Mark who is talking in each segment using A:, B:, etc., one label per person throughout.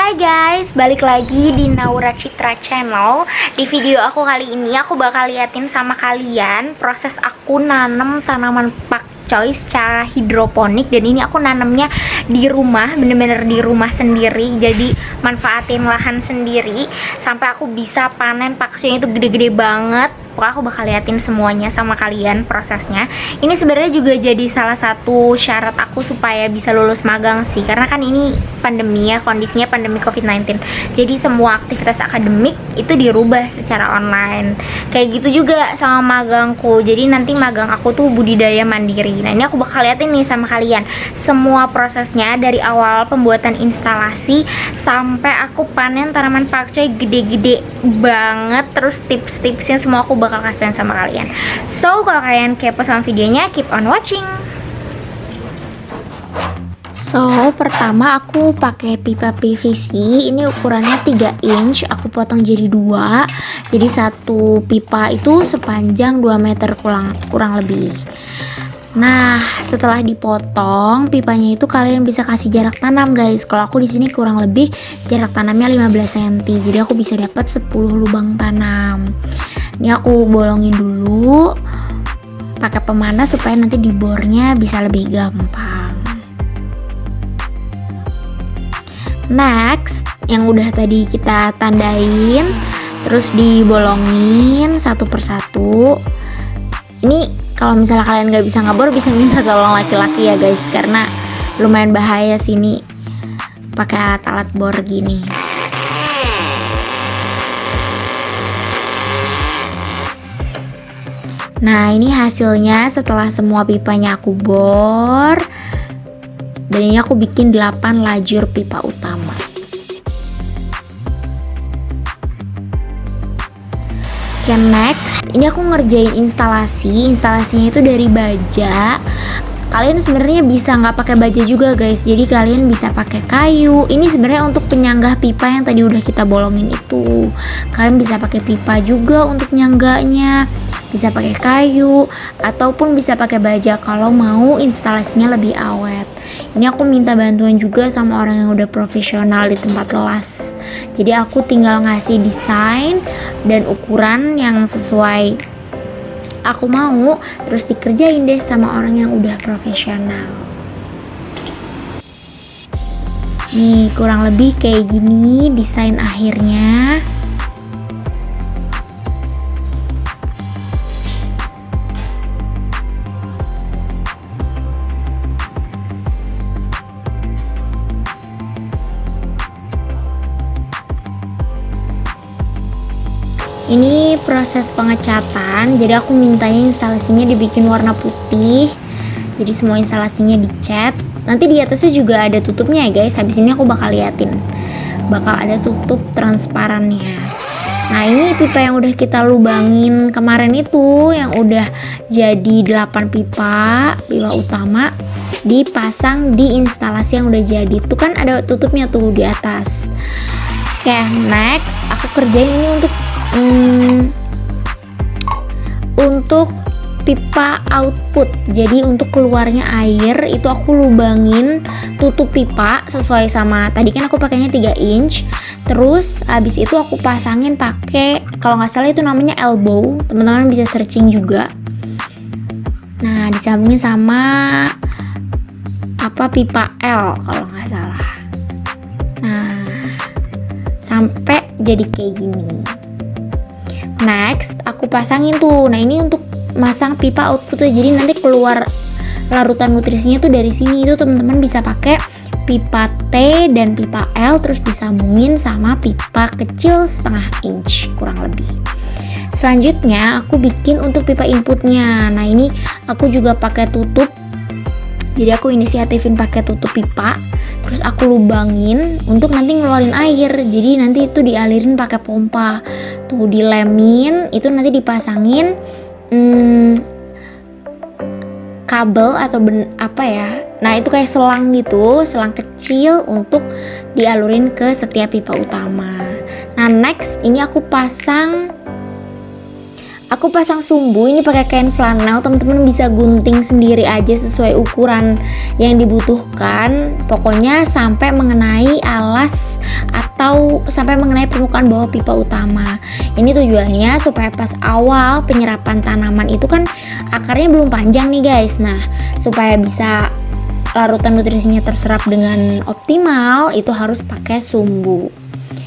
A: Hai guys, balik lagi di Naura Citra Channel. Di video aku kali ini aku bakal liatin sama kalian proses aku nanam tanaman pakcoy secara hidroponik. Dan ini aku nanamnya di rumah, bener-bener di rumah sendiri. Jadi manfaatin lahan sendiri sampai aku bisa panen pakcoy itu gede-gede banget. Pokoknya aku bakal liatin semuanya sama kalian prosesnya. Ini sebenarnya juga jadi salah satu syarat aku supaya bisa lulus magang sih, karena kan ini pandemi ya, kondisinya pandemi COVID-19. Jadi semua aktivitas akademik itu dirubah secara online. Kayak gitu juga sama magangku. Jadi nanti magang aku tuh budidaya mandiri. Nah, ini aku bakal liatin nih sama kalian semua prosesnya dari awal pembuatan instalasi sampai aku panen tanaman pakcoy gede-gede banget. Terus tips-tipsnya semua aku bakal kasihin sama kalian. So, kalau kalian kepo sama videonya, keep on watching. So, pertama aku pakai pipa PVC. Ini ukurannya 3 inch. Aku potong jadi 2. Jadi satu pipa itu sepanjang 2 meter kurang lebih. Nah, setelah dipotong pipanya itu kalian bisa kasih jarak tanam, guys. Kalau aku di sini kurang lebih jarak tanamnya 15 cm. Jadi aku bisa dapat 10 lubang tanam. Ini aku bolongin dulu pakai pemanas supaya nanti dibornya bisa lebih gampang. Next, yang udah tadi kita tandain terus dibolongin satu persatu. Ini kalau misalnya kalian nggak bisa ngebor, bisa minta tolong laki-laki ya guys, karena lumayan bahaya sini pakai alat-alat bor gini. Nah, ini hasilnya setelah semua pipanya aku bor. Dan ini aku bikin 8 lajur pipa utama. Oke, next, ini aku ngerjain instalasi. Instalasinya itu dari baja. Kalian sebenarnya bisa nggak pakai baja juga guys. Jadi kalian bisa pakai kayu. Ini sebenarnya untuk penyanggah pipa yang tadi udah kita bolongin itu. Kalian bisa pakai pipa juga untuk nyangganya. Bisa pakai kayu ataupun bisa pakai baja kalau mau instalasinya lebih awet. Ini aku minta bantuan juga sama orang yang udah profesional di tempat les. Jadi aku tinggal ngasih desain dan ukuran yang sesuai aku mau, terus dikerjain deh sama orang yang udah profesional. Nih, kurang lebih kayak gini desain akhirnya. Ini proses pengecatan, jadi aku mintanya instalasinya dibikin warna putih. Jadi semua instalasinya dicat. Nanti di atasnya juga ada tutupnya ya guys. Habis ini aku bakal liatin. Bakal ada tutup transparannya. Nah, ini pipa yang udah kita lubangin kemarin itu, yang udah jadi 8 pipa utama, dipasang di instalasi yang udah jadi. Tuh kan ada tutupnya tuh di atas. Oke, next aku kerjain ini untuk pipa output. Jadi untuk keluarnya air itu aku lubangin tutup pipa sesuai sama tadi kan aku pakainya 3 inch. Terus habis itu aku pasangin pakai, kalau nggak salah itu namanya elbow. Teman-teman bisa searching juga. Nah, disambungin sama pipa L kalau nggak salah. Nah, sampai jadi kayak gini. Next, aku pasangin tuh. Nah, ini untuk masang pipa output tuh. Jadi nanti keluar larutan nutrisinya tuh dari sini. Itu teman-teman bisa pakai pipa T dan pipa L, terus disambungin sama pipa kecil 1/2 inch kurang lebih. Selanjutnya aku bikin untuk pipa inputnya. Nah, ini aku juga pakai tutup. Jadi aku inisiatifin pakai tutup pipa. Terus aku lubangin untuk nanti ngeluarin air. Jadi nanti itu dialirin pakai pompa. Tuh dilemin, itu nanti dipasangin kabel atau apa ya. Nah, itu kayak selang gitu, selang kecil untuk dialurin ke setiap pipa utama. Nah, next ini aku pasang Aku pasang sumbu ini pakai kain flanel, teman-teman bisa gunting sendiri aja sesuai ukuran yang dibutuhkan. Pokoknya sampai mengenai alas atau sampai mengenai permukaan bawah pipa utama. Ini tujuannya supaya pas awal penyerapan tanaman itu kan akarnya belum panjang nih guys. Nah, supaya bisa larutan nutrisinya terserap dengan optimal, itu harus pakai sumbu.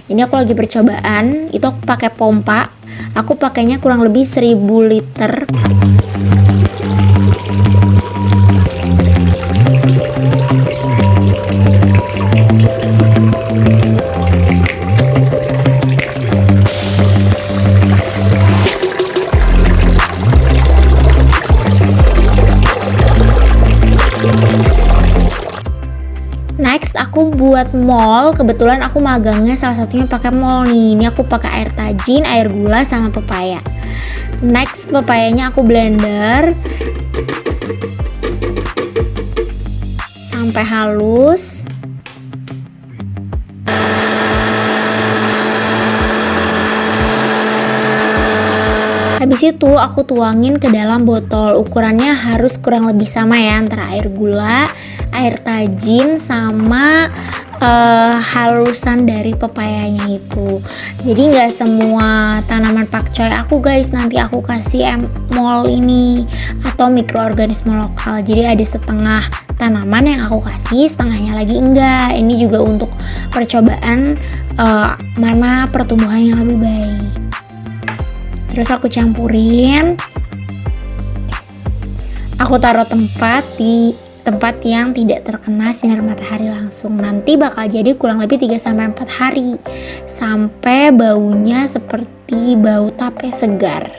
A: Ini aku lagi percobaan, itu aku pakai pompa. Aku pakainya kurang lebih 1000 liter. Next aku buat mol, kebetulan aku magangnya salah satunya pakai mol nih. Ini aku pakai air tajin, air gula sama pepaya. Next pepayanya aku blender sampai halus. Habis itu aku tuangin ke dalam botol. Ukurannya harus kurang lebih sama ya, antara air gula, air tajin sama halusan dari pepayanya itu. Jadi nggak semua tanaman pakcoy aku guys nanti aku kasih mol ini atau mikroorganisme lokal. Jadi ada setengah tanaman yang aku kasih, setengahnya lagi enggak. Ini juga untuk percobaan mana pertumbuhan yang lebih baik. Terus aku campurin, aku taruh di tempat yang tidak terkena sinar matahari langsung. Nanti bakal jadi kurang lebih 3-4 hari sampai baunya seperti bau tape segar.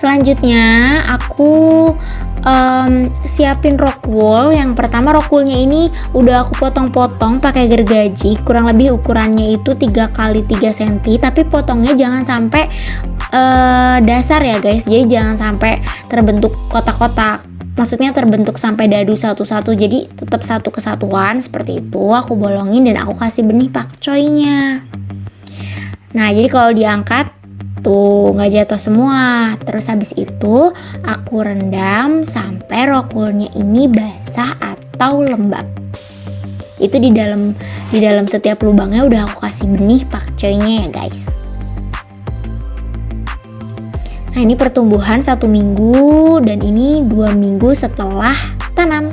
A: Selanjutnya aku siapin rock wool. Yang pertama rock woolnya ini udah aku potong-potong pakai gergaji, kurang lebih ukurannya itu 3 x 3 cm, tapi potongnya jangan sampai dasar ya guys, jadi jangan sampai terbentuk kotak-kotak, maksudnya terbentuk sampai dadu satu-satu, jadi tetap satu kesatuan seperti itu. Aku bolongin dan aku kasih benih pakcoynya. Nah jadi kalau diangkat tuh nggak jatuh semua. Terus habis itu aku rendam sampai rock woolnya ini basah atau lembab. Itu di dalam setiap lubangnya udah aku kasih benih pakcoynya ya guys. Nah ini pertumbuhan 1 minggu dan ini 2 minggu setelah tanam.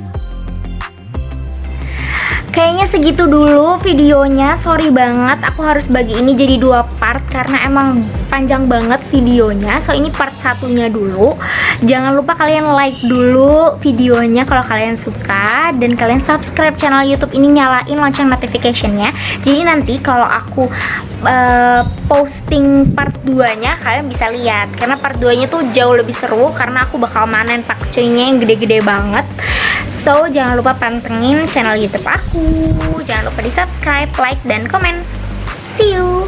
A: Kayaknya segitu dulu videonya, sorry banget aku harus bagi ini jadi 2 part karena emang panjang banget videonya. So ini part satunya dulu. Jangan lupa kalian like dulu videonya kalau kalian suka, dan kalian subscribe channel YouTube ini, nyalain lonceng notificationnya. Jadi nanti kalau aku posting part 2 nya kalian bisa lihat, karena part 2 nya tuh jauh lebih seru karena aku bakal manen pakcoynya yang gede-gede banget. So jangan lupa pantengin channel YouTube aku, jangan lupa di subscribe, like, dan komen. See you.